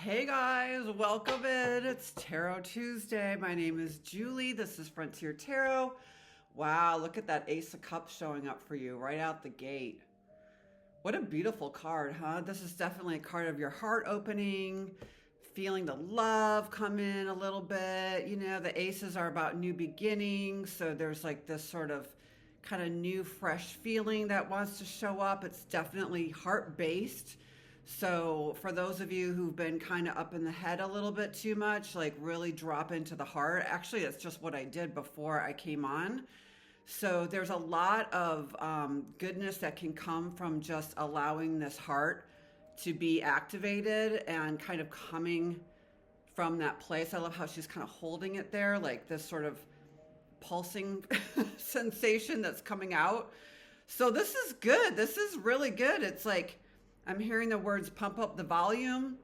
Hey guys, welcome in. It's Tarot Tuesday. My name is Julie. This is Frontier Tarot. Wow, look at that Ace of Cups showing up for you right out the gate. What a beautiful card, huh? This is definitely a card of your heart opening, feeling the love come in a little bit. You know, the aces are about new beginnings, so there's like this sort of kind of new, fresh feeling that wants to show up. It's definitely heart-based. So for those of you who've been kind of up in the head a little bit too much, like really drop into the heart. Actually, it's just what I did before I came on. So there's a lot of goodness that can come from just allowing this heart to be activated and kind of coming from that place. I love how she's kind of holding it there, like this sort of pulsing sensation that's coming out. So this is good. This is really good. It's like, I'm hearing the words pump up the volume.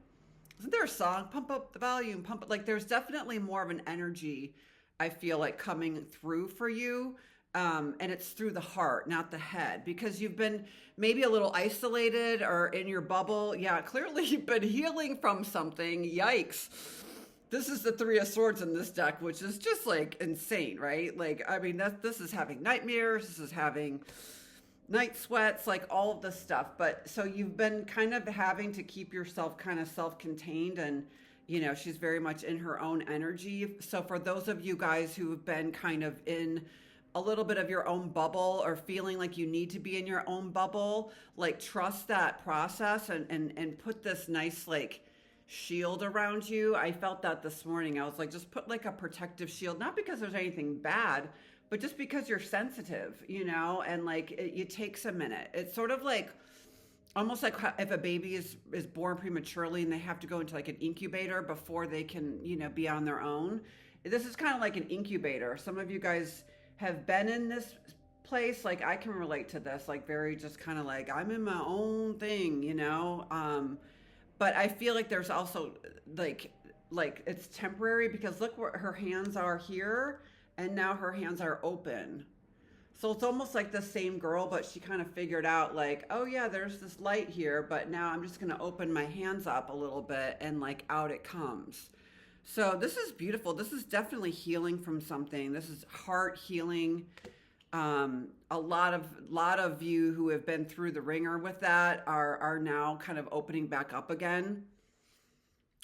Isn't there a song? Pump up the volume, pump it. Like there's definitely more of an energy, I feel like, coming through for you. And it's through the heart, not the head, because you've been maybe a little isolated or in your bubble. Yeah, clearly you've been healing from something. Yikes. This is the Three of Swords in this deck, which is just like insane, right? Like, I mean, this is having nightmares. This is having night sweats, like all of this stuff. But so you've been kind of having to keep yourself kind of self-contained, and you know, she's very much in her own energy. So for those of you guys who have been kind of in a little bit of your own bubble or feeling like you need to be in your own bubble, like trust that process and put this nice like shield around you. I felt that this morning. I was like, just put like a protective shield, not because there's anything bad, but just because you're sensitive, you know, and like it takes a minute. It's sort of like almost like if a baby is born prematurely and they have to go into like an incubator before they can, you know, be on their own. This is kind of like an incubator. Some of you guys have been in this place. Like I can relate to this, like very just kind of like I'm in my own thing, you know. But I feel like there's also like it's temporary because look where her hands are here. And now her hands are open. So it's almost like the same girl, but she kind of figured out like, oh yeah, there's this light here, but now I'm just going to open my hands up a little bit and like out it comes. So this is beautiful. This is definitely healing from something. This is heart healing. A lot of you who have been through the ringer with that are now kind of opening back up again,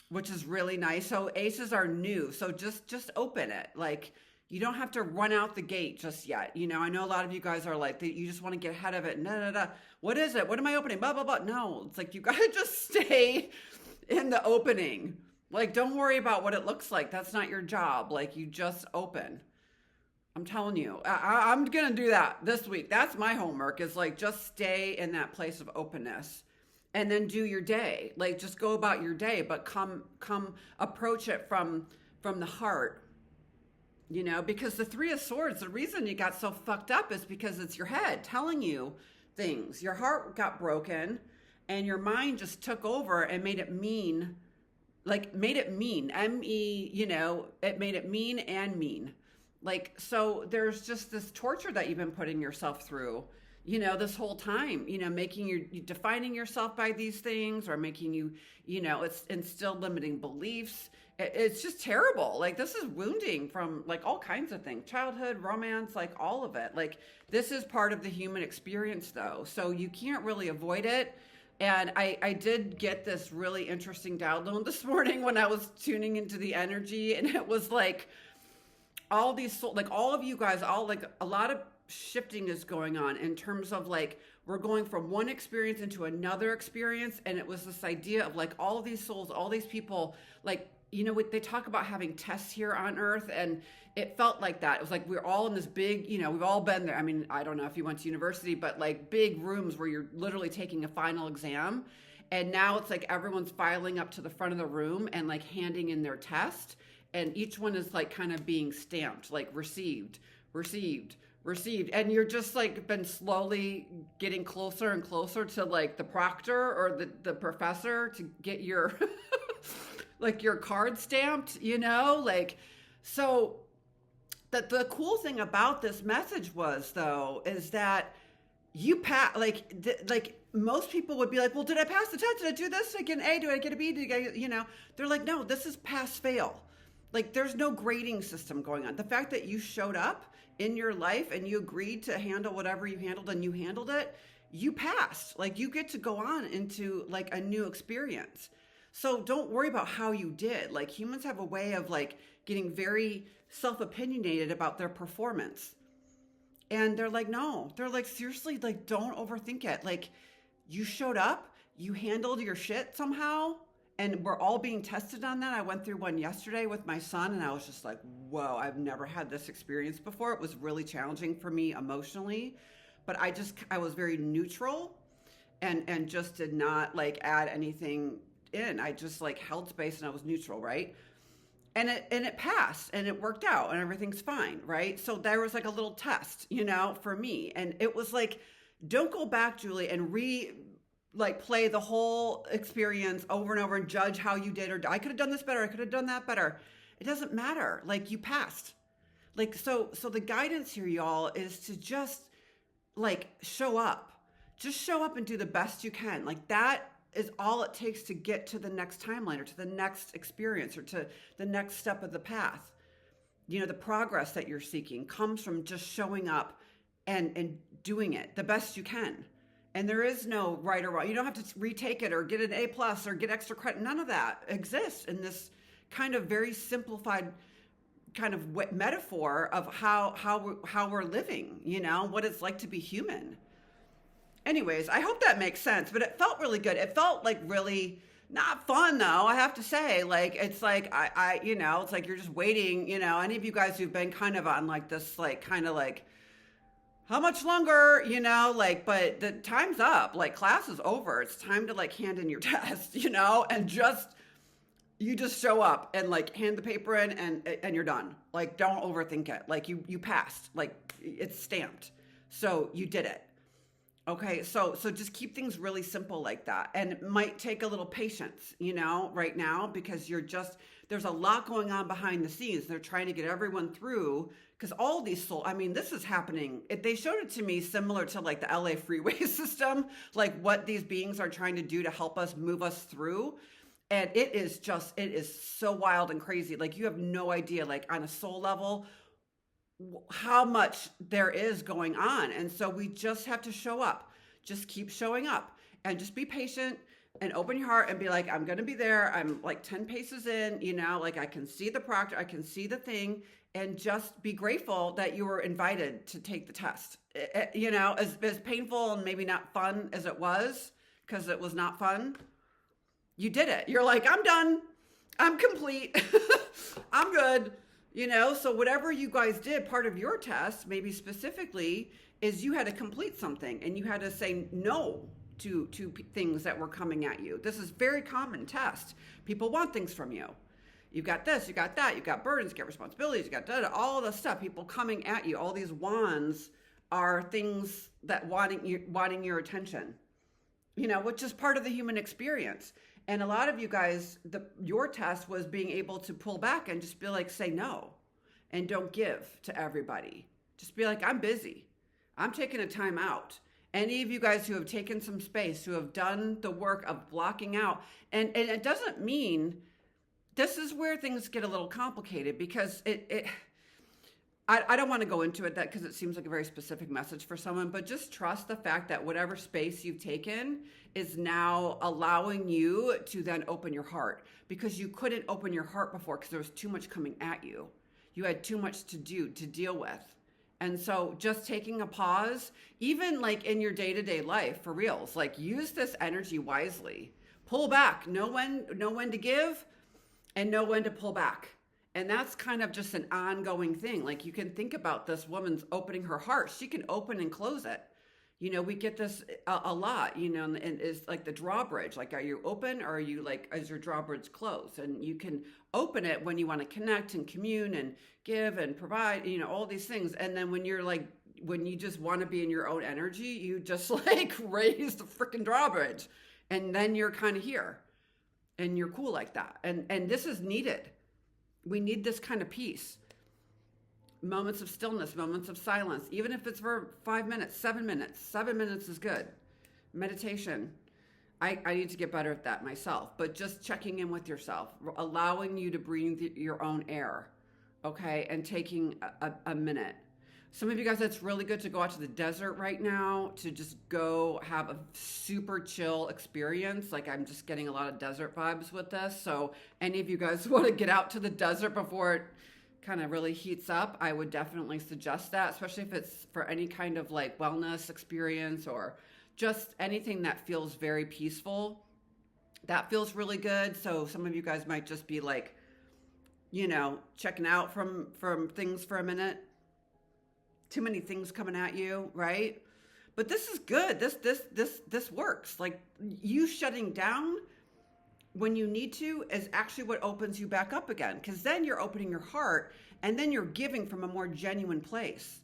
which is really nice. So aces are new. So just open it. Like, you don't have to run out the gate just yet. You know, I know a lot of you guys are like, you just want to get ahead of it. What is it? What am I opening? Blah, blah, blah. No, it's like you got to just stay in the opening. Like, don't worry about what it looks like. That's not your job. Like, you just open. I'm telling you, I'm going to do that this week. That's my homework is like, just stay in that place of openness and then do your day. Like, just go about your day, but come approach it from the heart. You know, because the Three of Swords, the reason you got so fucked up is because it's your head telling you things. Your heart got broken and your mind just took over and made it mean. M-E, you know, it made it mean and mean. Like, so there's just this torture that you've been putting yourself through, you know, this whole time, you know, defining yourself by these things or making you, you know, it's instilled limiting beliefs. It's just terrible. Like this is wounding from like all kinds of things, childhood, romance, like all of it. Like this is part of the human experience though. So you can't really avoid it. And I did get this really interesting download this morning when I was tuning into the energy, and it was like all these, like all of you guys, all like a lot of shifting is going on in terms of like, we're going from one experience into another experience. And it was this idea of like all of these souls, all these people, like, you know, they talk about having tests here on Earth, and it felt like that. It was like we're all in this big, you know, we've all been there. I mean, I don't know if you went to university, but like big rooms where you're literally taking a final exam. And now it's like everyone's filing up to the front of the room and like handing in their test. And each one is like kind of being stamped, like received. And you're just like been slowly getting closer and closer to like the proctor or the professor to get your like your card stamped, you know, like, so that the cool thing about this message was though, is that you like most people would be like, well, did I pass the test? Did I do this? Did I get an A? Did I get a B? Did I get, they're like, no, this is pass fail. Like, there's no grading system going on. The fact that you showed up in your life and you agreed to handle whatever you handled and you handled it, you passed. Like, you get to go on into like a new experience. So don't worry about how you did. Like, humans have a way of like getting very self-opinionated about their performance. And they're like, no, they're like, seriously, like, don't overthink it. Like, you showed up, you handled your shit somehow, and we're all being tested on that. I went through one yesterday with my son, and I was just like, whoa, I've never had this experience before. It was really challenging for me emotionally, but I was very neutral and just did not like add anything in. I just like held space and I was neutral, right? And it passed and it worked out and everything's fine, right? So there was like a little test, for me. And it was like, don't go back, Julie, and play the whole experience over and over and judge how you did, or I could have done this better, I could have done that better. It doesn't matter. Like, you passed. Like, so the guidance here, y'all, is to just like show up. Just show up and do the best you can. Like, that is all it takes to get to the next timeline or to the next experience or to the next step of the path. The progress that you're seeking comes from just showing up and doing it the best you can. And there is no right or wrong. You don't have to retake it or get an A+ or get extra credit. None of that exists in this kind of very simplified kind of metaphor of how we're living, what it's like to be human. Anyways, I hope that makes sense, but it felt really good. It felt like really not fun though, I have to say. Like, it's like, it's like you're just waiting, any of you guys who've been kind of on like this, like, kind of like, how much longer, but the time's up, like class is over. It's time to like hand in your test, and you just show up and like hand the paper in and you're done. Like, don't overthink it. Like, you passed, like it's stamped. So you did it. Okay. So just keep things really simple like that. And it might take a little patience, right now, because there's a lot going on behind the scenes. They're trying to get everyone through. Because all these this is happening. They showed it to me similar to like the LA freeway system, like what these beings are trying to do to help us move us through. And it is so wild and crazy. Like, you have no idea, like on a soul level, how much there is going on. And so we just have to show up, just keep showing up and just be patient and open your heart and be like, I'm going to be there. I'm like 10 paces in, like I can see the proctor, I can see the thing. And just be grateful that you were invited to take the test. As painful and maybe not fun as it was, because it was not fun, you did it. You're like, I'm done. I'm complete. I'm good. So whatever you guys did, part of your test, maybe specifically, is you had to complete something and you had to say no to things that were coming at you. This is very common test. People want things from you. You've got this, you got that, you've got burdens, you got responsibilities, you got all the stuff, people coming at you. All these wands are things that wanting your attention, which is part of the human experience. And a lot of you guys, your test was being able to pull back and just be like, say no and don't give to everybody. Just be like, I'm busy. I'm taking a time out. Any of you guys who have taken some space, who have done the work of blocking out, and it doesn't mean, this is where things get a little complicated, because I don't want to go into it because it seems like a very specific message for someone, but just trust the fact that whatever space you've taken is now allowing you to then open your heart, because you couldn't open your heart before because there was too much coming at you. You had too much to deal with. And so just taking a pause, even like in your day-to-day life, for reals, like use this energy wisely. Pull back, know when to give and know when to pull back. And that's kind of just an ongoing thing. Like, you can think about this woman's opening her heart. She can open and close it. We get this a lot, and it's like the drawbridge. Like, are you open or are you like, is your drawbridge closed? And you can open it when you want to connect and commune and give and provide, all these things. And then when you just want to be in your own energy, you just like raise the freaking drawbridge. And then you're kind of here and you're cool like that. And this is needed. We need this kind of peace. Moments of stillness, moments of silence, even if it's for 5 minutes, 7 minutes. 7 minutes is good. Meditation. I need to get better at that myself, but just checking in with yourself, allowing you to breathe your own air, okay, and taking a minute. Some of you guys, it's really good to go out to the desert right now to just go have a super chill experience. Like I'm just getting a lot of desert vibes with this. So any of you guys want to get out to the desert before it kind of really heats up, I would definitely suggest that, especially if it's for any kind of like wellness experience or just anything that feels very peaceful. That feels really good. So some of you guys might just be like, checking out from things for a minute. Too many things coming at you, right? But this is good. This works. Like you shutting down when you need to is actually what opens you back up again, because then you're opening your heart and then you're giving from a more genuine place.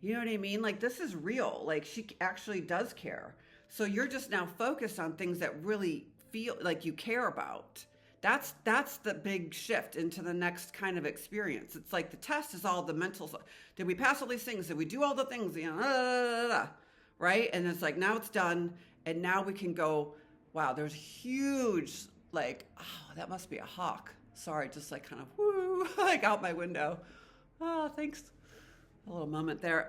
You know what I mean? Like this is real. Like she actually does care. So you're just now focused on things that really feel like you care about. That's the big shift into the next kind of experience. It's like the test is all the mental stuff. Did we pass all these things? Did we do all the things? Right? And it's like now it's done, and now we can go. Wow, there's huge like, oh, that must be a hawk. Sorry, just like kind of whoo, like out my window. Oh, thanks. A little moment there.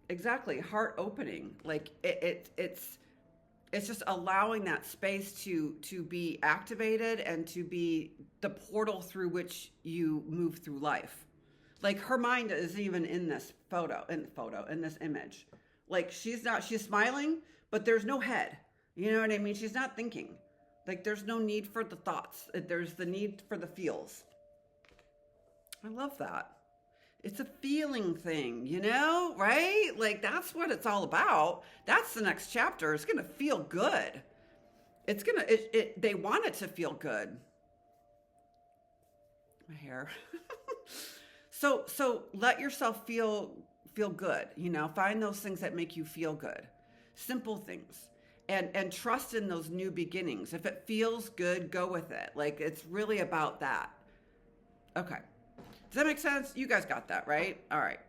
Exactly, heart opening. Like it's just allowing that space to be activated and to be the portal through which you move through life. Like her mind is even in this in this image. Like she's smiling, but there's no head. You know what I mean? She's not thinking. Like there's no need for the thoughts. There's the need for the feels. I love that. It's a feeling thing, right? Like that's what it's all about. That's the next chapter. It's going to feel good. It's going to, they want it to feel good. My hair. So let yourself feel good, find those things that make you feel good. Simple things. And trust in those new beginnings. If it feels good, go with it. Like it's really about that. Okay. Does that make sense? You guys got that, right? All right.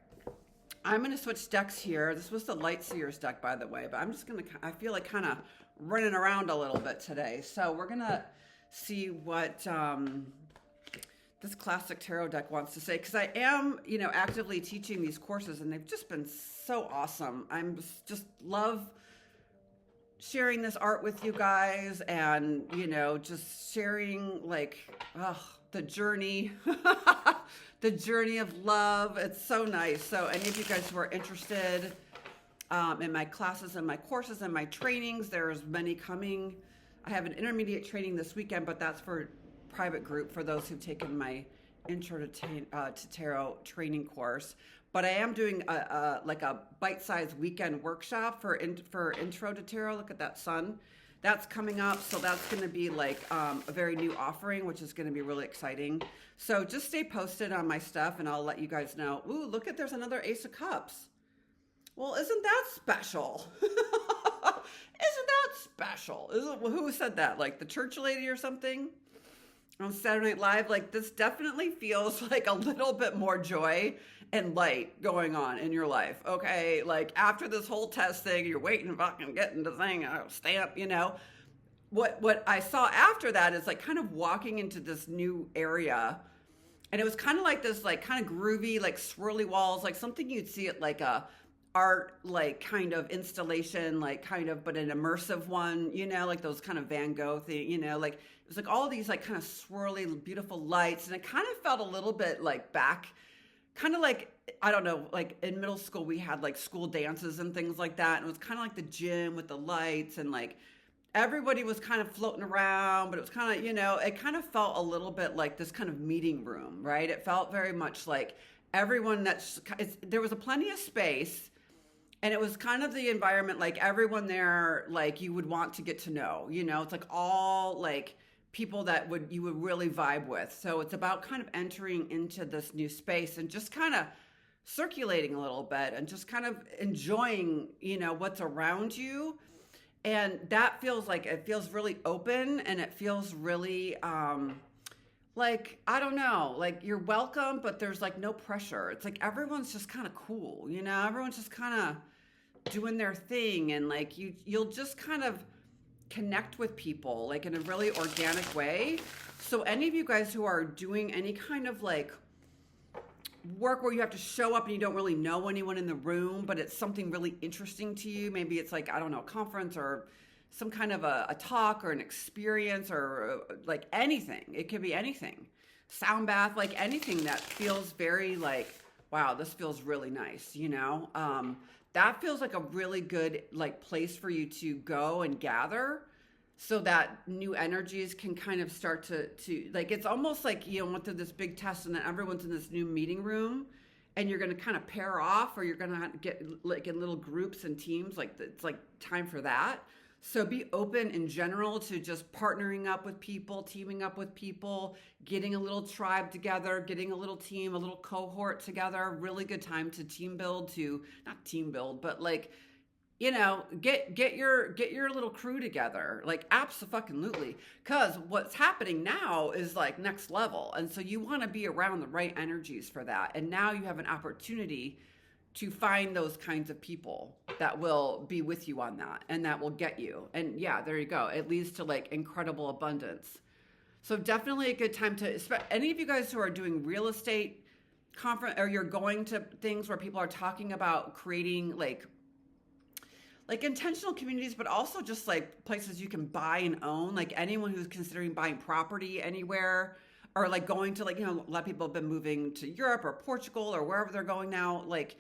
I'm going to switch decks here. This was the Light Seers deck, by the way, but I'm just going to, I feel like kind of running around a little bit today. So we're going to see what this classic tarot deck wants to say, because I am, actively teaching these courses, and they've just been so awesome. I'm just love sharing this art with you guys and, just sharing like, the journey, the journey of love. It's so nice. So any of you guys who are interested in my classes and my courses and my trainings, there's many coming. I have an intermediate training this weekend, but that's for private group for those who've taken my Intro to Tarot training course. But I am doing a bite-sized weekend workshop for Intro to Tarot. Look at that sun. That's coming up, so that's going to be like a very new offering, which is going to be really exciting. So just stay posted on my stuff, and I'll let you guys know. Ooh, look at, there's another Ace of Cups. Well, isn't that special? Isn't that special? Who said that? Like the church lady or something on Saturday Night Live? Like this definitely feels like a little bit more joy and light going on in your life, okay? Like after this whole test thing, you're waiting to fucking get into the thing, stamp, What I saw after that is like kind of walking into this new area, and it was kind of like this like kind of groovy, like swirly walls, like something you'd see at like a art, like kind of installation, like kind of, but an immersive one, like those kind of Van Gogh thing, like it was like all these like kind of swirly, beautiful lights. And it kind of felt a little bit like back, kind of like, I don't know, like in middle school, we had like school dances and things like that. And it was kind of like the gym with the lights, and like everybody was kind of floating around, but it was kind of, it kind of felt a little bit like this kind of meeting room, right? It felt very much like everyone there was plenty of space. And it was kind of the environment, like everyone there, like you would want to get to know, it's like all like people that you would really vibe with. So it's about kind of entering into this new space and just kind of circulating a little bit and just kind of enjoying, what's around you. And that feels like, it feels really open, and it feels really, like, I don't know, like you're welcome, but there's like no pressure. It's like everyone's just kind of cool, everyone's just kind of doing their thing, and like you'll just kind of connect with people like in a really organic way. So any of you guys who are doing any kind of like work where you have to show up and you don't really know anyone in the room, but it's something really interesting to you, maybe it's like, I don't know, a conference or some kind of a talk or an experience or like anything. It could be anything. Sound bath, like anything that feels very like, wow, this feels really nice, you know? That feels like a really good like place for you to go and gather so that new energies can kind of start to like, it's almost like, you know, went through this big test and then everyone's in this new meeting room and you're going to kind of pair off, or you're going to get like in little groups and teams. Like it's like time for that. So be open in general to just partnering up with people, teaming up with people, getting a little tribe together, getting a little team, a little cohort together. Really good time to team build, to not team build, but like, you know, get your little crew together, like abso-fucking-lutely. Because what's happening now is like next level. And so you want to be around the right energies for that. And now you have an opportunity to find those kinds of people that will be with you on that and that will get you. And yeah, there you go. It leads to like incredible abundance. So definitely a good time to, any of you guys who are doing real estate conference, or you're going to things where people are talking about creating like intentional communities, but also just like places you can buy and own, like anyone who's considering buying property anywhere, or like going to like, you know, a lot of people have been moving to Europe or Portugal or wherever they're going now, like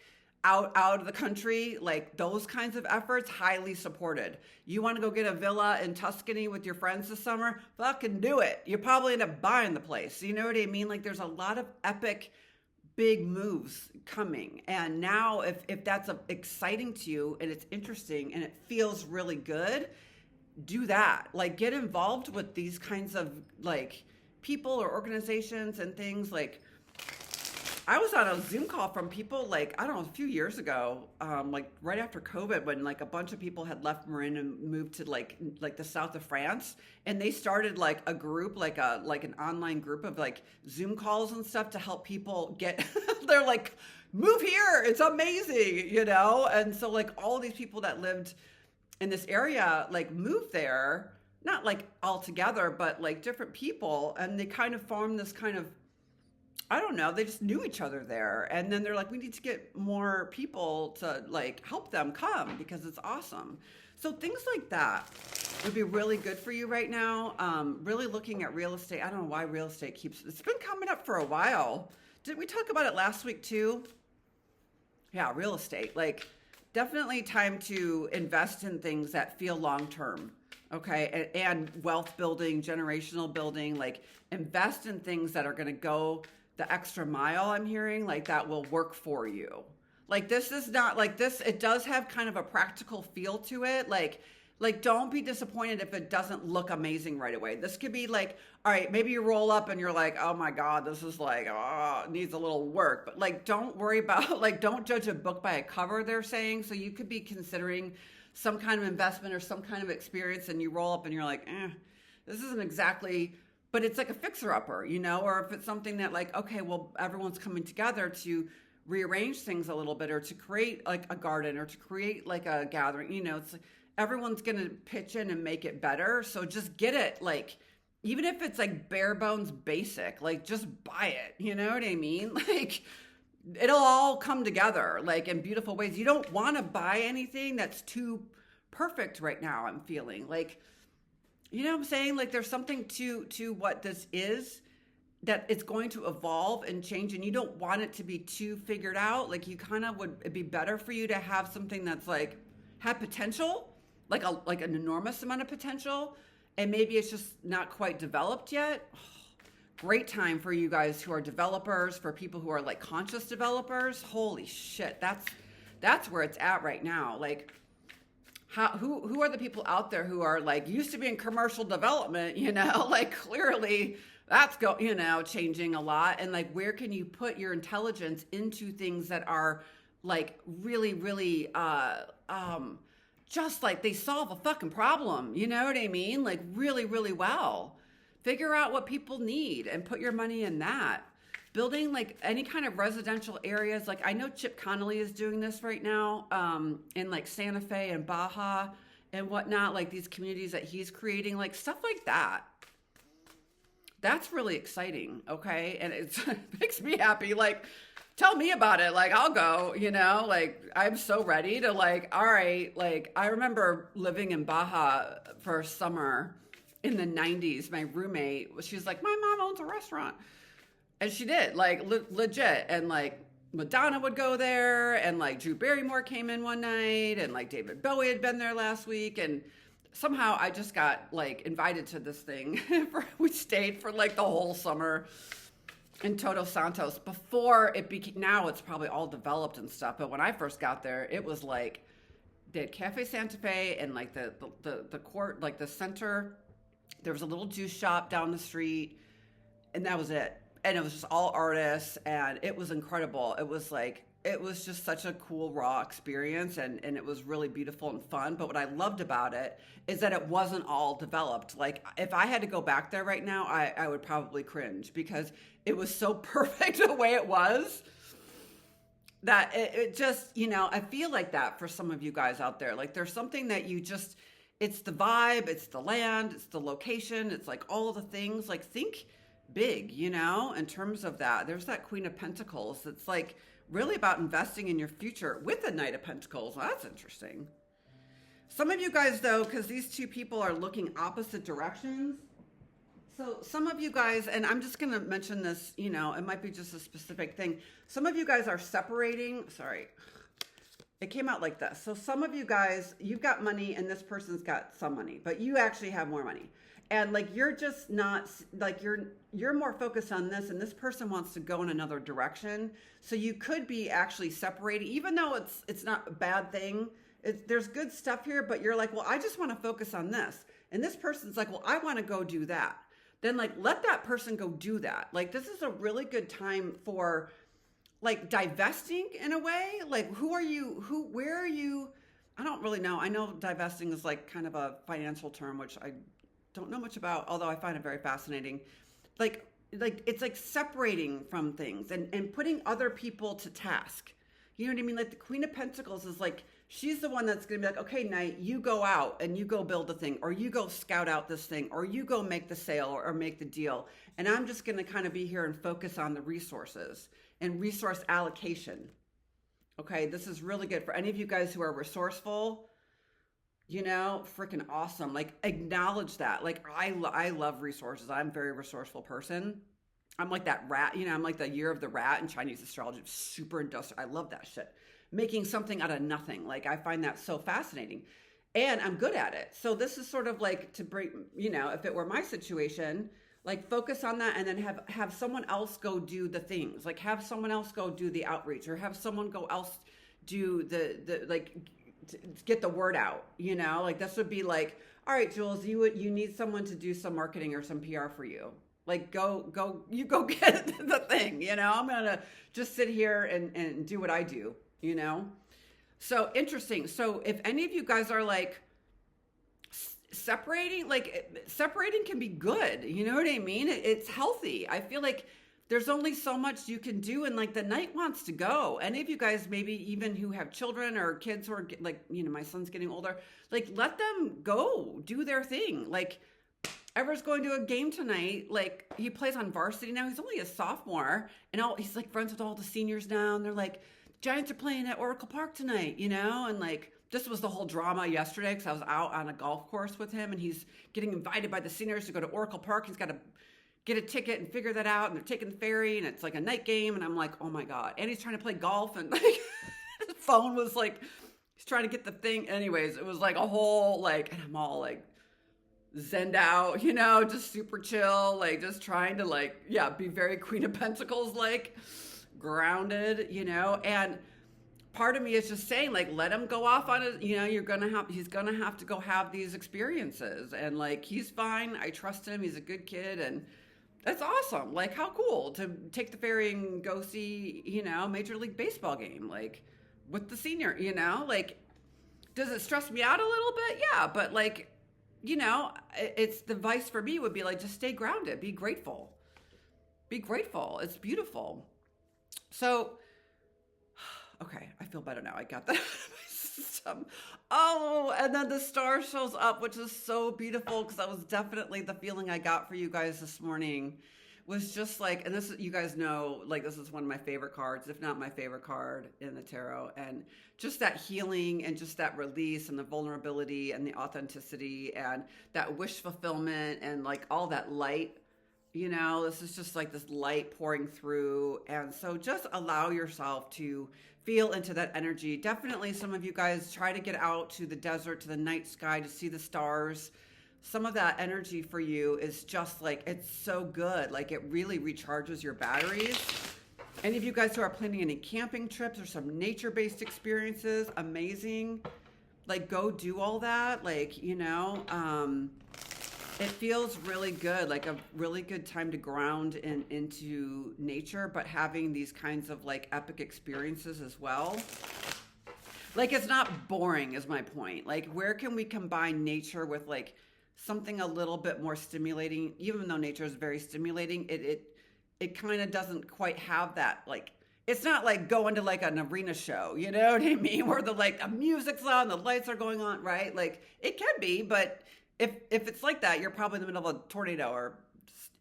out of the country, like those kinds of efforts, highly supported. You want to go get a villa in Tuscany with your friends this summer? Fucking do it. You probably end up buying the place. You know what I mean? Like there's a lot of epic, big moves coming. And now if that's exciting to you and it's interesting and it feels really good, do that. Like get involved with these kinds of like people or organizations and things. Like I was on a Zoom call from people like, I don't know, a few years ago, like right after COVID, when like a bunch of people had left Marin and moved to like the south of France, and they started like a group, like an online group of like Zoom calls and stuff to help people get, they're like, move here, it's amazing, you know? And so like all these people that lived in this area, like moved there, not like all together, but like different people, and they kind of formed this kind of, I don't know, they just knew each other there. And then they're like, we need to get more people to like help them come because it's awesome. So things like that would be really good for you right now. Really looking at real estate. I don't know why real estate it's been coming up for a while. Did we talk about it last week too? Yeah, real estate. Like definitely time to invest in things that feel long-term. Okay. And wealth building, generational building, like invest in things that are going to go the extra mile. I'm hearing like that will work for you. Like this is not like this. It does have kind of a practical feel to it. Like don't be disappointed if it doesn't look amazing right away. This could be like, all right, maybe you roll up and you're like, oh my God, this is like, oh, it needs a little work. But like, don't worry about, like, don't judge a book by a cover, they're saying. So you could be considering some kind of investment or some kind of experience, and you roll up and you're like, this isn't exactly, but it's like a fixer-upper, you know? Or if it's something that like, okay, well, everyone's coming together to rearrange things a little bit, or to create like a garden, or to create like a gathering, you know, it's like everyone's going to pitch in and make it better. So just get it, like, even if it's like bare bones basic, like just buy it, you know what I mean? Like it'll all come together like in beautiful ways. You don't want to buy anything that's too perfect right now. I'm feeling like, you know what I'm saying? Like there's something to what this is, that it's going to evolve and change, and you don't want it to be too figured out. Like you kind of it'd be better for you to have something that's like have potential, like an enormous amount of potential, and maybe it's just not quite developed yet. Great time for you guys who are developers, for people who are like conscious developers. Holy shit, that's where it's at right now. Like who are the people out there who are like used to be in commercial development, you know, like clearly that's changing a lot. And like, where can you put your intelligence into things that are like really, really, just like they solve a fucking problem. You know what I mean? Like really, really well. Figure out what people need and put your money in that. building like any kind of residential areas. Like I know Chip Connolly is doing this right now in like Santa Fe and Baja and whatnot, like these communities that he's creating, like stuff like that. That's really exciting, okay? And it makes me happy. Like, tell me about it. Like, I'll go, like, I'm so ready to, like, all right. Like, I remember living in Baja for a summer in the 90s. My roommate, she was like, my mom owns a restaurant. And she did, like, legit. And, like, Madonna would go there. And, like, Drew Barrymore came in one night. And, like, David Bowie had been there last week. And somehow I just got, like, invited to this thing. We stayed for, like, the whole summer in Todos Santos before it became, now it's probably all developed and stuff. But when I first got there, it was, like, they had Cafe Santa Fe and, like, the court, like, the center. There was a little juice shop down the street. And that was it. And it was just all artists, and it was incredible. It was like, it was just such a cool, raw experience, and it was really beautiful and fun. But what I loved about it is that it wasn't all developed. Like, if I had to go back there right now, I would probably cringe because it was so perfect the way it was that it just, I feel like that for some of you guys out there. Like, there's something that you just, it's the vibe, it's the land, it's the location, it's like all the things. Like, think big, in terms of that. There's that Queen of Pentacles. It's like really about investing in your future with the Knight of Pentacles. Well, that's interesting. Some of you guys, though, because these two people are looking opposite directions. So some of you guys, and I'm just going to mention this, it might be just a specific thing. Some of you guys are separating. Sorry. It came out like this. So some of you guys, you've got money and this person's got some money, but you actually have more money. And like, you're just not like, you're more focused on this, and this person wants to go in another direction. So you could be actually separating, even though it's not a bad thing. There's good stuff here, but you're like, well, I just want to focus on this. And this person's like, well, I want to go do that. Then like, let that person go do that. Like, this is a really good time for like divesting in a way. Like, where are you? I don't really know. I know divesting is like kind of a financial term, which I don't know much about, although I find it very fascinating. Like it's like separating from things and putting other people to task. You know what I mean? Like the Queen of Pentacles is like, she's the one that's going to be like, okay, Knight, you go out and you go build the thing, or you go scout out this thing, or you go make the sale or make the deal. And I'm just going to kind of be here and focus on the resources and resource allocation. Okay, this is really good for any of you guys who are resourceful. Freaking awesome. Like, acknowledge that. Like, I love resources. I'm a very resourceful person. I'm like that rat, I'm like the year of the rat in Chinese astrology. Super industrial. I love that shit. Making something out of nothing. Like, I find that so fascinating. And I'm good at it. So this is sort of like to bring, if it were my situation, like focus on that and then have someone else go do the things. Like, have someone else go do the outreach, or have someone go else do the like, get the word out, like this would be like, all right, Jules, you need someone to do some marketing or some PR for you. Like, go get the thing, I'm going to just sit here and do what I do, So interesting. So if any of you guys are like separating can be good. You know what I mean? It's healthy. I feel like there's only so much you can do, and like the Knight wants to go. Any of you guys, maybe even who have children or kids who are like, my son's getting older, like let them go do their thing. Like, Ever's going to a game tonight. Like, he plays on varsity now. He's only a sophomore, and he's like friends with all the seniors now. And they're like, Giants are playing at Oracle Park tonight, and like, this was the whole drama yesterday because I was out on a golf course with him, and he's getting invited by the seniors to go to Oracle Park. He's got to get a ticket and figure that out, and they're taking the ferry, and it's like a night game, and I'm like, oh my God. And he's trying to play golf, and like his phone was like, he's trying to get the thing. Anyways, it was like a whole like, and I'm all like zenned out, just super chill, like just trying to like, be very Queen of Pentacles, like grounded, and part of me is just saying, like, let him go off on it. He's going to have to go have these experiences, and like, he's fine. I trust him. He's a good kid, and that's awesome. Like, how cool to take the ferry and go see, Major League Baseball game, like with the senior, like, does it stress me out a little bit? Yeah. But like, it's the advice for me would be like, just stay grounded, be grateful Be grateful. It's beautiful. So, okay, I feel better now. I got that out of my system. Oh, and then the star shows up, which is so beautiful because that was definitely the feeling I got for you guys this morning. Was just like, and this, you guys know, like this is one of my favorite cards, if not my favorite card in the tarot. And just that healing and just that release and the vulnerability and the authenticity and that wish fulfillment and like all that light. This is just like this light pouring through. And so just allow yourself to feel into that energy. Definitely some of you guys try to get out to the desert, to the night sky to see the stars. Some of that energy for you is just like, it's so good. Like it really recharges your batteries. Any of you guys who are planning any camping trips or some nature-based experiences, amazing. Like go do all that. Like, it feels really good, like a really good time to ground into nature, but having these kinds of like epic experiences as well. Like it's not boring is my point. Like where can we combine nature with like something a little bit more stimulating? Even though nature is very stimulating, it kind of doesn't quite have that, like, it's not like going to like an arena show, you know what I mean? Where the music's on, the lights are going on, right? Like it can be, but if it's like that, you're probably in the middle of a tornado or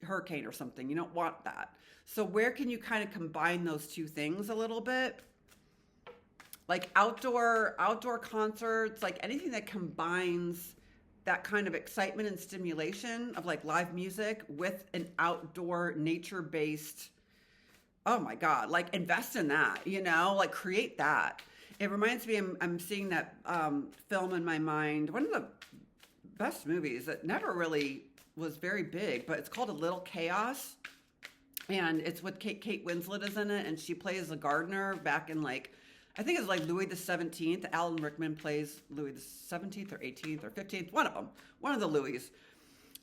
hurricane or something. You don't want that. So where can you kind of combine those two things a little bit? Like outdoor concerts, like anything that combines that kind of excitement and stimulation of like live music with an outdoor nature-based, oh my God, like invest in that, like create that. It reminds me, I'm seeing that film in my mind. One of the best movies that never really was very big, but it's called A Little Chaos. And it's with Kate Winslet is in it. And she plays a gardener back in I think it's like Louis the 17th. Alan Rickman plays Louis the 17th or 18th or 15th, one of them, one of the Louis.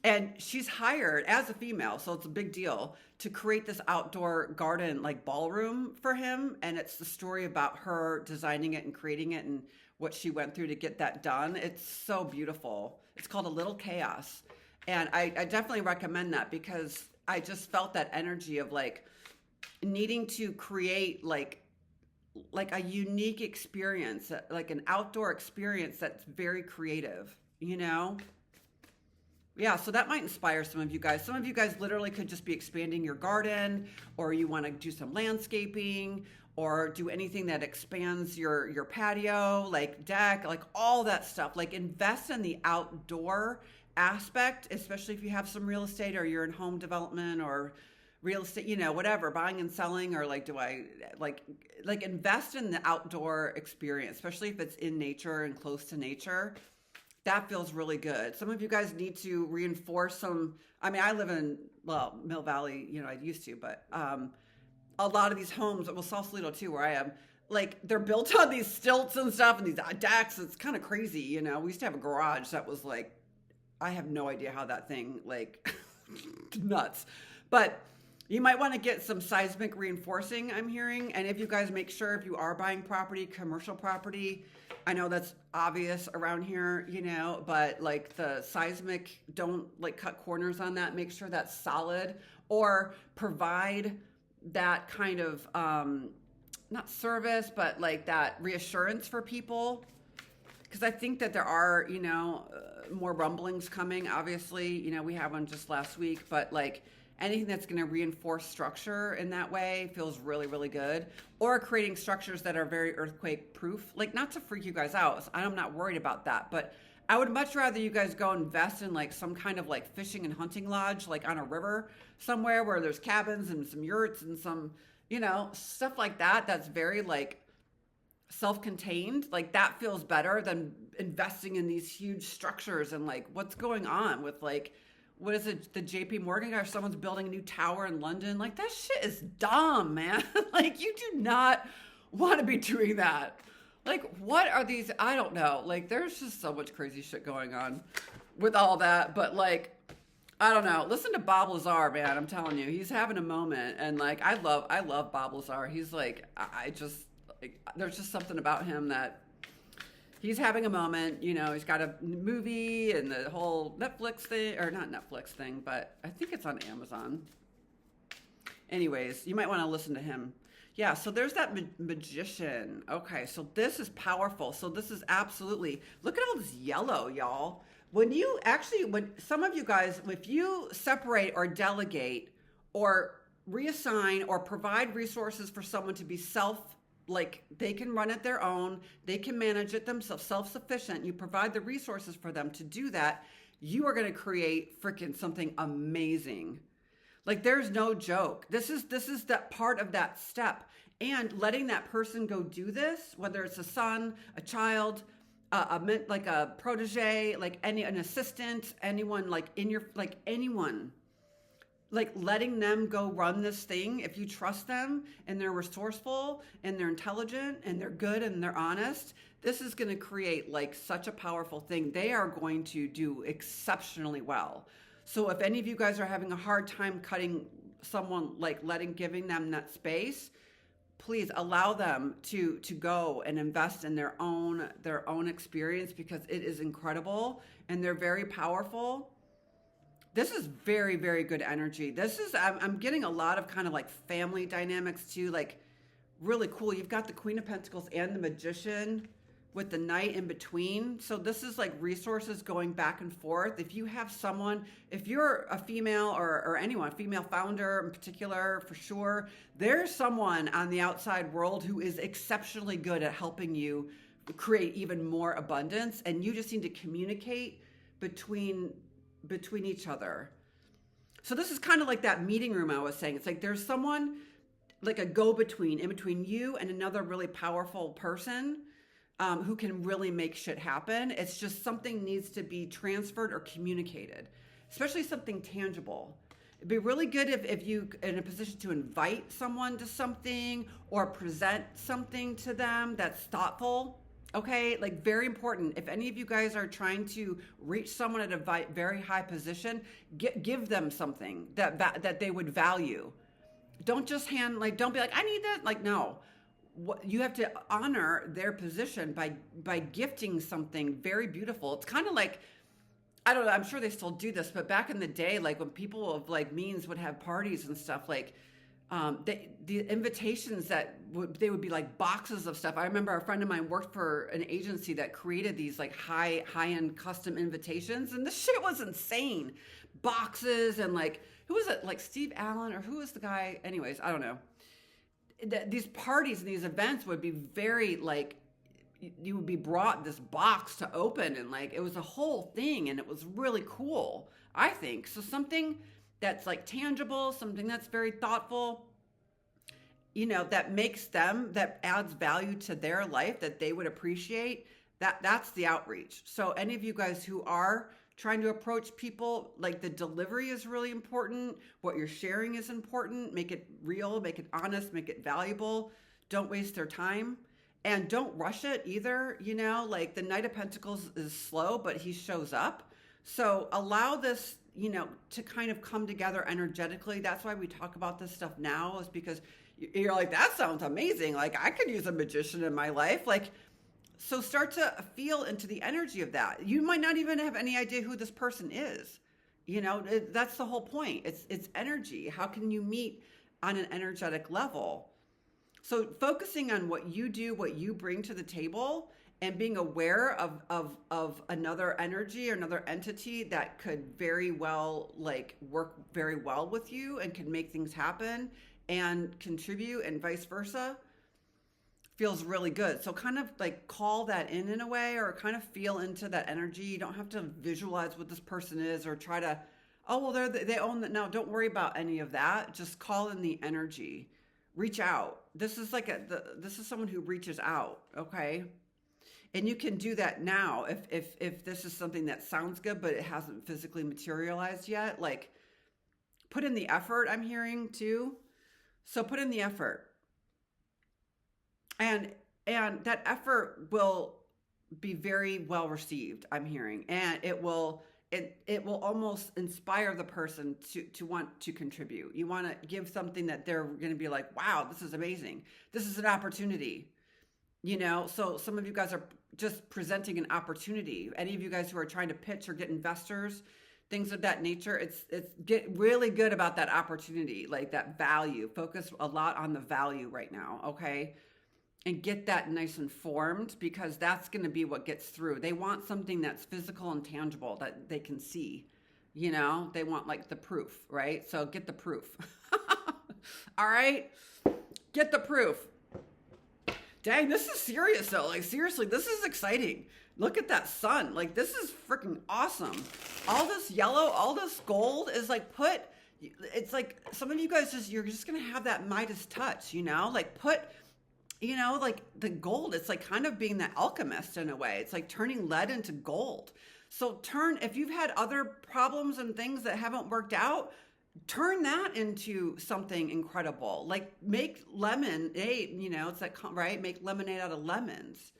And she's hired as a female, so it's a big deal, to create this outdoor garden, like ballroom for him. And it's the story about her designing it and creating it and what she went through to get that done. It's so beautiful. It's called A Little Chaos. And I definitely recommend that because I just felt that energy of like needing to create like a unique experience, like an outdoor experience that's very creative, Yeah, so that might inspire some of you guys. Some of you guys literally could just be expanding your garden, or you want to do some landscaping, or do anything that expands your patio, like deck, like all that stuff. Like invest in the outdoor aspect, especially if you have some real estate or you're in home development or real estate, whatever, buying and selling, or like, do I like invest in the outdoor experience, especially if it's in nature and close to nature. That feels really good. Some of you guys need to reinforce some, I live in, Mill Valley, I used to, but a lot of these homes, Sausalito too, where I am, like they're built on these stilts and stuff and these decks. It's kind of crazy, We used to have a garage that was like, I have no idea how that thing, like, nuts. But you might want to get some seismic reinforcing, I'm hearing. And if you guys make sure, if you are buying property, commercial property, I know that's obvious around here, but like the seismic, don't like cut corners on that. Make sure that's solid, or provide that kind of, not service, but like that reassurance for people. Because I think that there are, more rumblings coming. Obviously, we had one just last week, but like anything that's going to reinforce structure in that way feels really, really good. Or creating structures that are very earthquake proof, like not to freak you guys out. I'm not worried about that, but I would much rather you guys go invest in like some kind of like fishing and hunting lodge, like on a river somewhere where there's cabins and some yurts and some, stuff like that. That's very like self-contained. Like that feels better than investing in these huge structures and like what's going on with like, what is it, the JP Morgan guy, or someone's building a new tower in London? Like that shit is dumb, man. Like you do not want to be doing that. Like what are these? I don't know. Like there's just so much crazy shit going on with all that. But like, I don't know. Listen to Bob Lazar, man. I'm telling you, he's having a moment. And like, I love Bob Lazar. He's like, there's just something about him that he's having a moment, he's got a movie and the whole Netflix thing, or not Netflix thing, but I think it's on Amazon. Anyways, you might want to listen to him. Yeah, so there's that magician. Okay, so this is powerful. So this is absolutely, look at all this yellow, y'all. When you actually, when some of you guys, if you separate or delegate or reassign or provide resources for someone to be like they can run it their own, they can manage it themselves, self-sufficient, you provide the resources for them to do that, you are going to create freaking something amazing. Like there's no joke. This is that part of that step. And letting that person go do this, whether it's a son, a child, like a protege, like an assistant, anyone like anyone, like letting them go run this thing. If you trust them and they're resourceful and they're intelligent and they're good and they're honest, this is going to create like such a powerful thing. They are going to do exceptionally well. So if any of you guys are having a hard time cutting someone, like giving them that space, please allow them to go and invest in their own experience, because it is incredible and they're very powerful. This is very, very good energy. I'm getting a lot of kind of like family dynamics too, like really cool. You've got the Queen of Pentacles and the Magician with the Knight in between. So this is like resources going back and forth. If you have someone, if you're a female or anyone, female founder in particular, for sure, there's someone on the outside world who is exceptionally good at helping you create even more abundance. And you just need to communicate between each other. So this is kind of like that meeting room I was saying. It's like there's someone like a go-between in between you and another really powerful person who can really make shit happen. It's just something needs to be transferred or communicated, especially something tangible. It'd be really good if you in a position to invite someone to something or present something to them that's thoughtful. Okay, like very important. If any of you guys are trying to reach someone at a very high position, give them something that they would value. Don't just don't be like, I need that. Like, no. You have to honor their position by gifting something very beautiful. It's kind of like, I don't know, I'm sure they still do this, but back in the day, like when people of like means would have parties and stuff, like the invitations they would be like boxes of stuff. I remember a friend of mine worked for an agency that created these like high-end custom invitations, and this shit was insane. Boxes and like, who was it? Like Steve Allen, or who was the guy? Anyways, I don't know. These parties and these events would be very like, you would be brought this box to open, and like it was a whole thing, and it was really cool, I think. So something that's like tangible, something that's very thoughtful, that adds value to their life, that they would appreciate, that's the outreach. So any of you guys who are trying to approach people, like the delivery is really important. What you're sharing is important. Make it real, make it honest, make it valuable. Don't waste their time. And don't rush it either. Like the Knight of Pentacles is slow, but he shows up. So allow this, to kind of come together energetically. That's why we talk about this stuff now, is because you're like, that sounds amazing. Like I could use a magician in my life. Like, so start to feel into the energy of that. You might not even have any idea who this person is. That's the whole point. It's energy. How can you meet on an energetic level? So focusing on what you do, what you bring to the table, and being aware of another energy or another entity that could very well like work very well with you and can make things happen and contribute, and vice versa, feels really good. So kind of like call that in a way, or kind of feel into that energy. You don't have to visualize what this person is or try to, oh, well, they own that. No, don't worry about any of that. Just call in the energy. Reach out. This is like this is someone who reaches out. Okay. And you can do that now if this is something that sounds good, but it hasn't physically materialized yet. Like put in the effort, I'm hearing too. So put in the effort. And that effort will be very well received, I'm hearing. And it will almost inspire the person to want to contribute. You want to give something that they're going to be like, wow, this is amazing. This is an opportunity. So some of you guys are just presenting an opportunity. Any of you guys who are trying to pitch or get investors things of that nature. It's get really good about that opportunity, like that value. Focus a lot on the value right now, okay? And get that nice and formed, because that's going to be what gets through. They want something that's physical and tangible that they can see. You know, they want like the proof, right? So get the proof. All right? Get the proof. Dang, this is serious though. Like seriously, this is exciting. Look at that sun. Like this is freaking awesome. All this yellow, all this gold is like it's like some of you guys you're just going to have that Midas touch, you know? Like like the gold, it's like kind of being the alchemist in a way. It's like turning lead into gold. So if you've had other problems and things that haven't worked out, turn that into something incredible. Like make lemonade, it's like, right? Make lemonade out of lemons.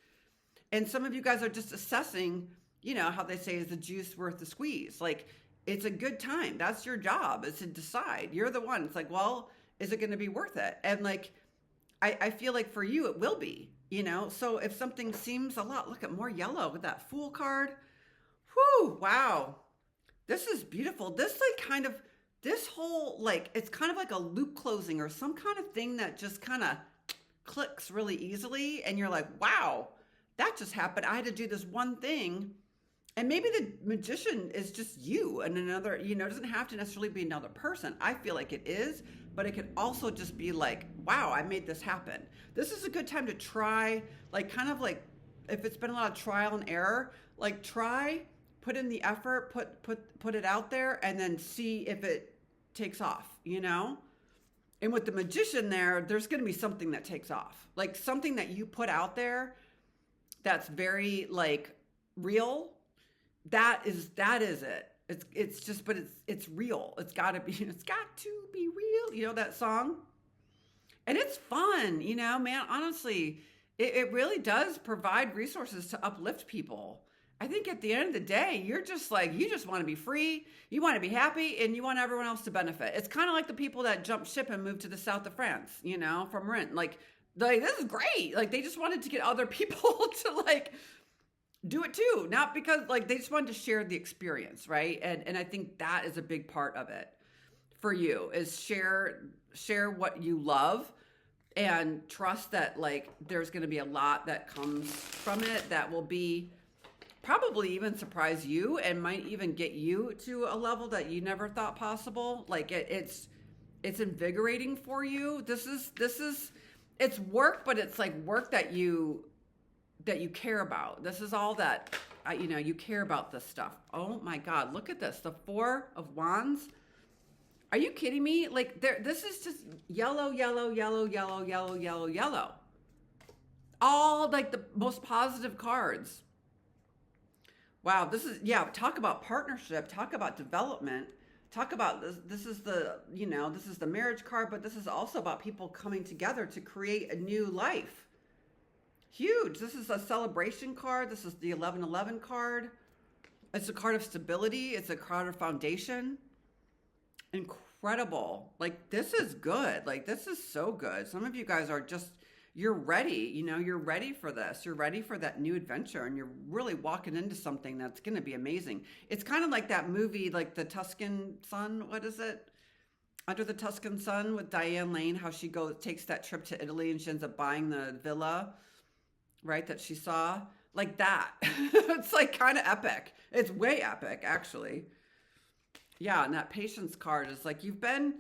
And some of you guys are just assessing, how they say, is the juice worth the squeeze? Like it's a good time. That's your job, is to decide. You're the one. It's like, well, is it going to be worth it? And like, I feel like for you, it will be, So if something seems a lot, look at more yellow with that Fool card. Whew, wow. This is beautiful. This whole, like, it's kind of like a loop closing or some kind of thing that just kind of clicks really easily. And you're like, wow, that just happened. I had to do this one thing. And maybe the magician is just you and another, it doesn't have to necessarily be another person. I feel like it is, but it could also just be like, wow, I made this happen. This is a good time to try, like, kind of like, if it's been a lot of trial and error, like try, put in the effort, put it out there, and then see if it takes off, And with the magician there's going to be something that takes off, like something that you put out there that's very like real. That is it. It's just, but it's real. It's got to be real. That song. And it's fun, man, honestly, it really does provide resources to uplift people. I think at the end of the day, you're just like, you just want to be free. You want to be happy, and you want everyone else to benefit. It's kind of like the people that jumped ship and moved to the south of France, from Rent. Like this is great. Like they just wanted to get other people to like do it too. Not because like they just wanted to share the experience, right? And I think that is a big part of it for you, is share what you love and trust that like there's going to be a lot that comes from it that will be probably even surprise you and might even get you to a level that you never thought possible. Like it's invigorating for you. This is it's work, but it's like work that you care about. This is all that you care about this stuff. Oh my God, look at this. The Four of Wands. Are you kidding me? Like this is just yellow, yellow, yellow, yellow, yellow, yellow, yellow. All like the most positive cards. Wow, this is, talk about partnership, talk about development, talk about this is the marriage card, but this is also about people coming together to create a new life. Huge. This is a celebration card. This is the 1111 card. It's a card of stability. It's a card of foundation. Incredible. Like this is good. Like this is so good. Some of you guys are just, you're ready, you're ready for this. You're ready for that new adventure, and you're really walking into something that's going to be amazing. It's kind of like that movie, like The Tuscan Sun. What is it? Under the Tuscan Sun with Diane Lane, how she takes that trip to Italy and she ends up buying the villa, right? That she saw like that. It's like kind of epic. It's way epic, actually. Yeah. And that patience card is like, you've been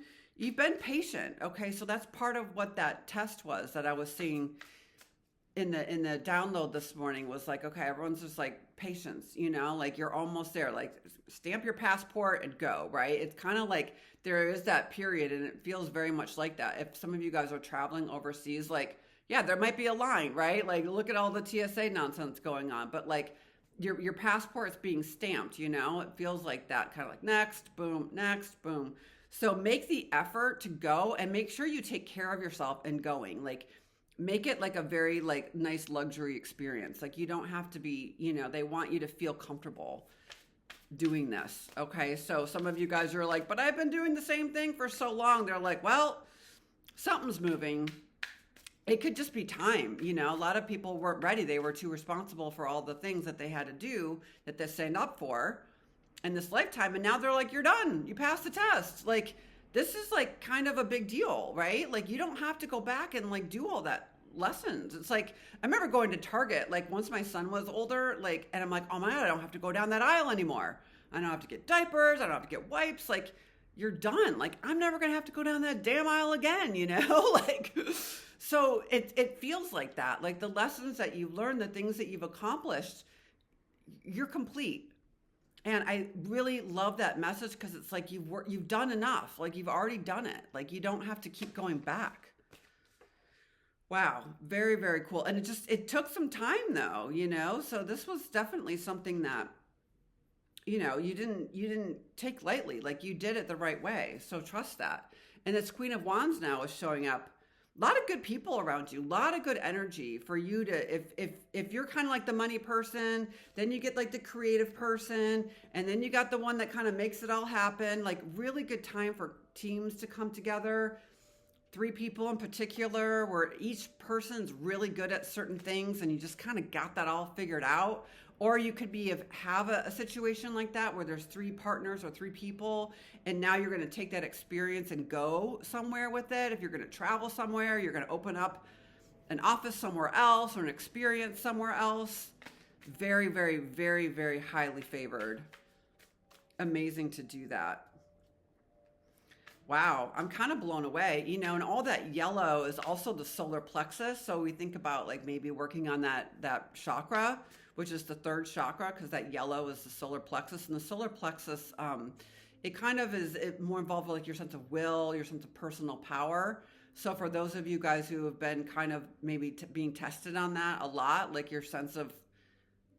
patient. Okay. So that's part of what that test was that I was seeing in the download this morning, was like, okay, everyone's just like patience, like you're almost there, like stamp your passport and go, right? It's kind of like there is that period, and it feels very much like that. If some of you guys are traveling overseas, like, yeah, there might be a line, right? Like look at all the TSA nonsense going on, but like your passport's being stamped, it feels like that, kind of like next, boom. So make the effort to go, and make sure you take care of yourself in going. Like make it like a very like nice luxury experience. Like you don't have to be, they want you to feel comfortable doing this. Okay. So some of you guys are like, but I've been doing the same thing for so long. They're like, well, something's moving. It could just be time. A lot of people weren't ready. They were too responsible for all the things that they had to do that they signed up for. in this lifetime. And now they're like, you're done. You passed the test. Like, this is like kind of a big deal, right? Like, you don't have to go back and like do all that lessons. It's like, I remember going to Target, like once my son was older, like, and I'm like, oh my God, I don't have to go down that aisle anymore. I don't have to get diapers. I don't have to get wipes. Like, you're done. Like, I'm never going to have to go down that damn aisle again, you know? Like, so it feels like that. Like the lessons that you've learned, the things that you've accomplished, you're complete. And I really love that message because it's like you've done enough. Like you've already done it. Like you don't have to keep going back. Wow, very, very cool. And it took some time though, you know? So this was definitely something that, you know, you didn't take lightly. Like you did it the right way. So trust that. And this Queen of Wands now is showing up. A lot of good people around you, a lot of good energy for you to, if you're kind of like the money person, then you get like the creative person, and then you got the one that kind of makes it all happen. Like really good time for teams to come together. 3 people in particular, where each person's really good at certain things and you just kind of got that all figured out. Or you could have a situation like that where there's 3 partners or 3 people, and now you're going to take that experience and go somewhere with it. If you're going to travel somewhere, you're going to open up an office somewhere else or an experience somewhere else. Very, very, very, very highly favored. Amazing to do that. Wow, I'm kind of blown away, you know, and all that yellow is also the solar plexus. So we think about like maybe working on that chakra, which is the 3rd chakra, because that yellow is the solar plexus. And the solar plexus, it kind of is more involved with like your sense of will, your sense of personal power. So for those of you guys who have been kind of maybe being tested on that a lot, like your sense of,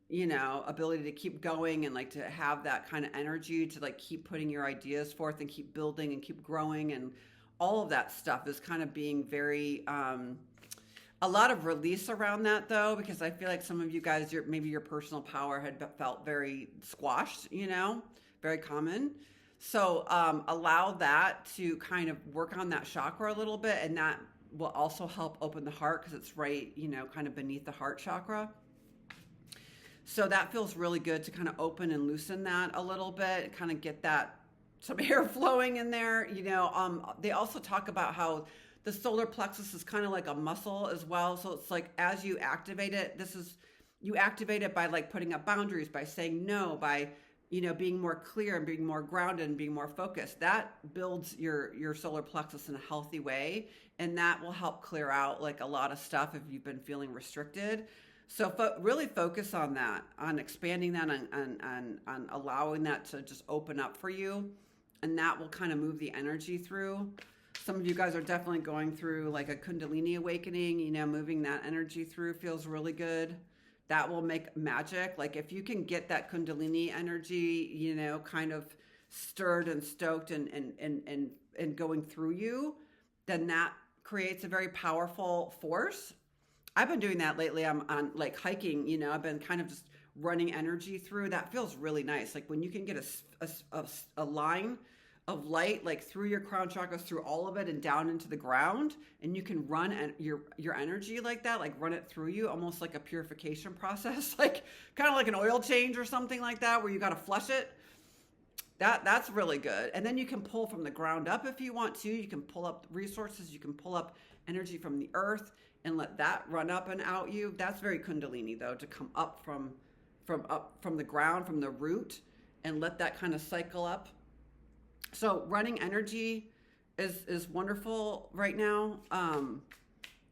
you know, ability to keep going and like to have that kind of energy to like keep putting your ideas forth and keep building and keep growing, and all of that stuff is kind of being very, a lot of release around that though, because I feel like some of you guys, maybe your personal power had felt very squashed, you know, very common. So allow that to kind of work on that chakra a little bit, and that will also help open the heart because it's right, you know, kind of beneath the heart chakra. So that feels really good to kind of open and loosen that a little bit, kind of get that some air flowing in there. You know, they also talk about how the solar plexus is kind of like a muscle as well. So it's like as you activate it, you activate it by like putting up boundaries, by saying no, by, you know, being more clear and being more grounded and being more focused. That builds your solar plexus in a healthy way, and that will help clear out like a lot of stuff if you've been feeling restricted. So really focus on that, on expanding that, on allowing that to just open up for you, and that will kind of move the energy through. Some of you guys are definitely going through like a Kundalini awakening, you know, moving that energy through feels really good. That will make magic. Like if you can get that Kundalini energy, you know, kind of stirred and stoked and going through you, then that creates a very powerful force. I've been doing that lately. I'm on like hiking, you know, I've been kind of just running energy through. That feels really nice. Like when you can get a line of light like through your crown chakras, through all of it and down into the ground, and you can run your energy like that, like run it through you, almost like a purification process, like kind of like an oil change or something like that, where you got to flush it. That's really good. And then you can pull from the ground up if you want to. You can pull up resources. You can pull up energy from the earth and let that run up and out you. That's very Kundalini though, to come up from the ground, from the root, and let that kind of cycle up. So running energy is wonderful right now.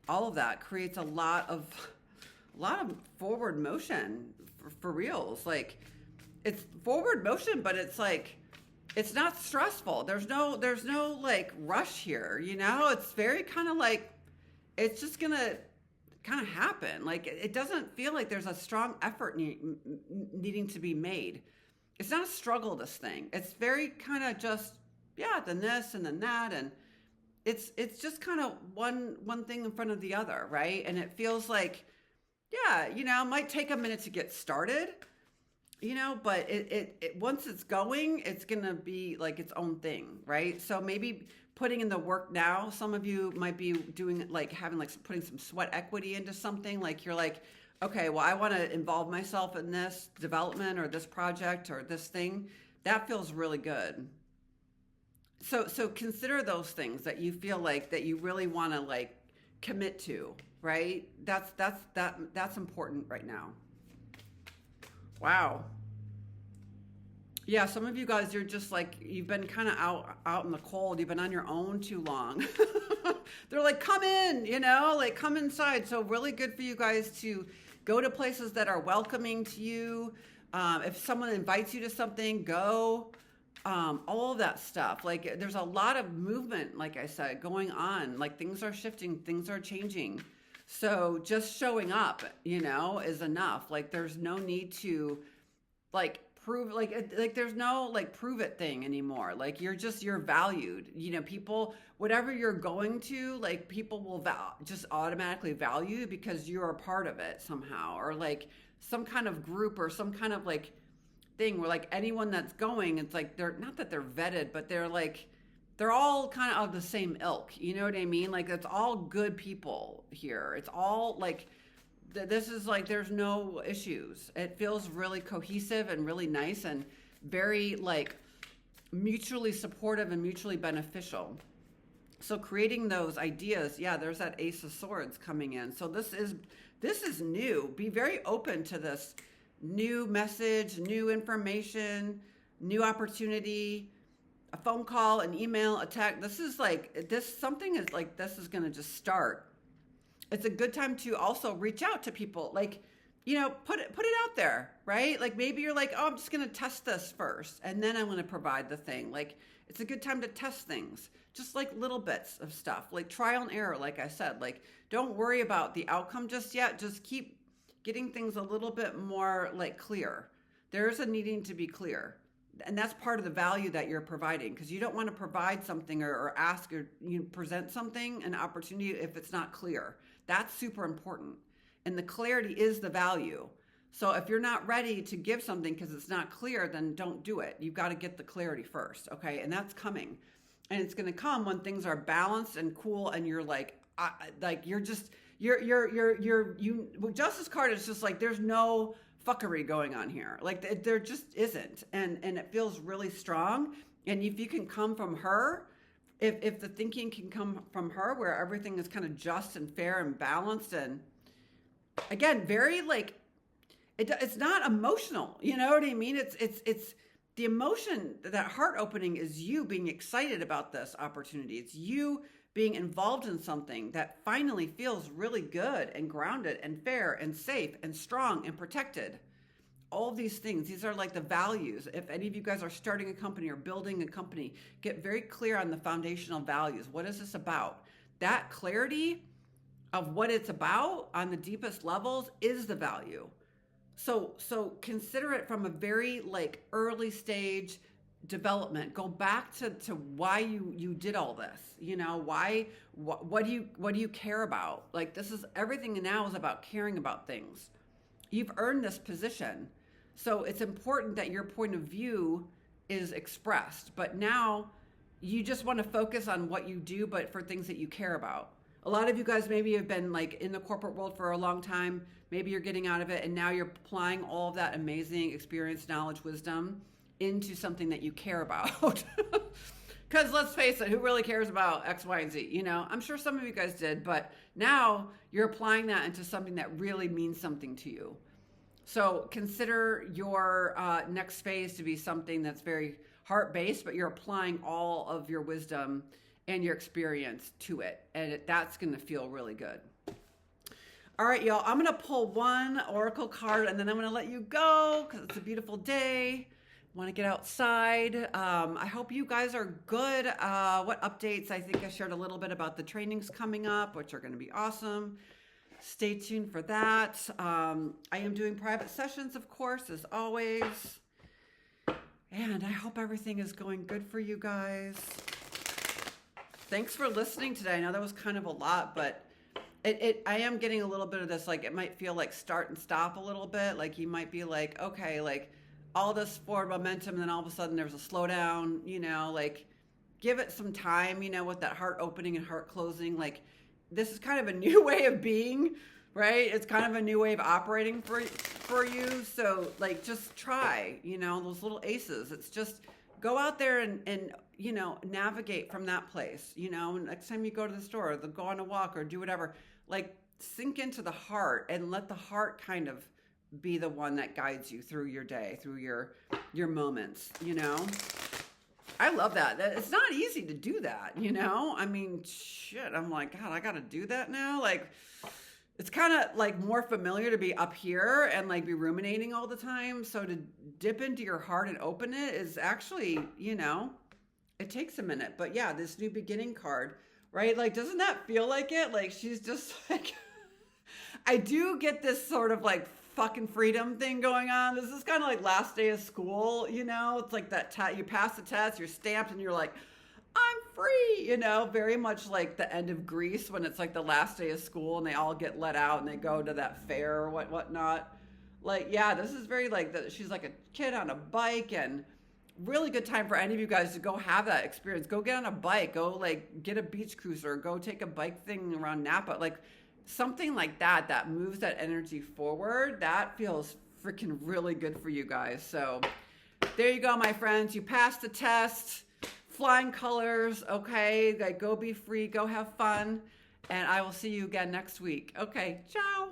All of that creates a lot of forward motion for reals. Like it's forward motion, but it's like, it's not stressful. There's no like rush here, you know. It's very kind of like, it's just gonna kind of happen. Like it doesn't feel like there's a strong effort needing to be made. It's not a struggle, this thing. It's very kind of just, yeah, then this and then that, and it's just kind of one thing in front of the other, right? And it feels like, yeah, you know, it might take a minute to get started, you know, but it once it's going, it's gonna be like its own thing, right? So maybe putting in the work now. Some of you might be doing like having like putting some sweat equity into something. Like you're like, okay, well, I want to involve myself in this development or this project or this thing. That feels really good. So consider those things that you feel like that you really want to like commit to, right? That's important right now. Wow. Yeah, some of you guys, you're just like you've been kind of out in the cold. You've been on your own too long. They're like, come in, like come inside. So really good for you guys to go to places that are welcoming to you. If someone invites you to something, go. All of that stuff. Like there's a lot of movement, like I said, going on. Like things are shifting, things are changing. So just showing up, is enough. Like there's no need to like prove like there's no like prove it thing anymore. Like you're valued. People, whatever you're going to, like people will just automatically value you because you're a part of it somehow, or like some kind of group or some kind of like thing where like anyone that's going, it's like they're not that they're vetted, but they're all kind of the same ilk. You know what I mean? Like it's all good people here. It's all like this is like there's no issues. It feels really cohesive and really nice and very like mutually supportive and mutually beneficial. So creating those ideas, yeah, there's that Ace of Swords coming in. So this is new. Be very open to this new message, new information, new opportunity, a phone call, an email, a text. This is something is like this is going to just start. It's a good time to also reach out to people, like, put it out there, right? Like maybe you're like, oh, I'm just going to test this first and then I'm going to provide the thing. Like it's a good time to test things, just like little bits of stuff, like trial and error. Like I said, like don't worry about the outcome just yet. Just keep getting things a little bit more like clear. There's a needing to be clear. And that's part of the value that you're providing, because you don't want to provide something or ask or present something, an opportunity, if it's not clear. That's super important. And the clarity is the value. So if you're not ready to give something because it's not clear, then don't do it. You've got to get the clarity first. Okay. And that's coming. And it's going to come when things are balanced and cool. And you're like you're just, Justice card is just like, there's no fuckery going on here. Like there just isn't. And it feels really strong. And if you can come from her, if the thinking can come from her, where everything is kind of just and fair and balanced, and again, very like, it's not emotional. You know what I mean? It's the emotion, that heart opening is you being excited about this opportunity. It's you being involved in something that finally feels really good and grounded and fair and safe and strong and protected. All of these things, these are like the values. If any of you guys are starting a company or building a company, get very clear on the foundational values. What is this about? That clarity of what it's about on the deepest levels is the value. So consider it from a very like early stage development. Go back to why you did all this. What do you care about? Like this is everything now is about caring about things. You've earned this position. So it's important that your point of view is expressed. But now you just want to focus on what you do, but for things that you care about. A lot of you guys maybe have been like in the corporate world for a long time. Maybe you're getting out of it and now you're applying all of that amazing experience, knowledge, wisdom into something that you care about. Because let's face it, who really cares about X, Y, and Z? I'm sure some of you guys did, but now you're applying that into something that really means something to you. So consider your next phase to be something that's very heart-based, but you're applying all of your wisdom and your experience to it. And that's going to feel really good. All right, y'all, I'm going to pull one oracle card and then I'm going to let you go because it's a beautiful day. Want to get outside. I hope you guys are good. What updates? I think I shared a little bit about the trainings coming up, which are going to be awesome. Stay tuned for that. I am doing private sessions, of course, as always. And I hope everything is going good for you guys. Thanks for listening today. I know that was kind of a lot, but I am getting a little bit of this, like it might feel like start and stop a little bit. Like you might be like, okay, like all this forward momentum, and then all of a sudden there's a slowdown, like give it some time, with that heart opening and heart closing. Like this is kind of a new way of being right? It's kind of a new way of operating for you. So like, just try, those little aces. It's just go out there and navigate from that place. Next time you go to the store, go on a walk or do whatever, like sink into the heart and let the heart kind of be the one that guides you through your day, through your moments. I love that. It's not easy to do that, I mean, shit, I'm like, God, I got to do that now. Like, it's kind of like more familiar to be up here and like be ruminating all the time. So to dip into your heart and open it is actually, it takes a minute. But yeah, this new beginning card, right? Like, doesn't that feel like it? Like, she's just like, I do get this sort of like fucking freedom thing going on. This is kind of like last day of school, it's like that you pass the test, you're stamped, and you're like, I'm free, very much like the end of Greece when it's like the last day of school and they all get let out and they go to that fair or whatnot. Like, yeah, this is very like that. She's like a kid on a bike, and really good time for any of you guys to go have that experience. Go get on a bike, go like get a beach cruiser, go take a bike thing around Napa, like something like that moves that energy forward. That feels freaking really good for you guys. So there you go, my friends. You passed the test. Flying colors, okay? Like, go be free, go have fun. And I will see you again next week. Okay, ciao.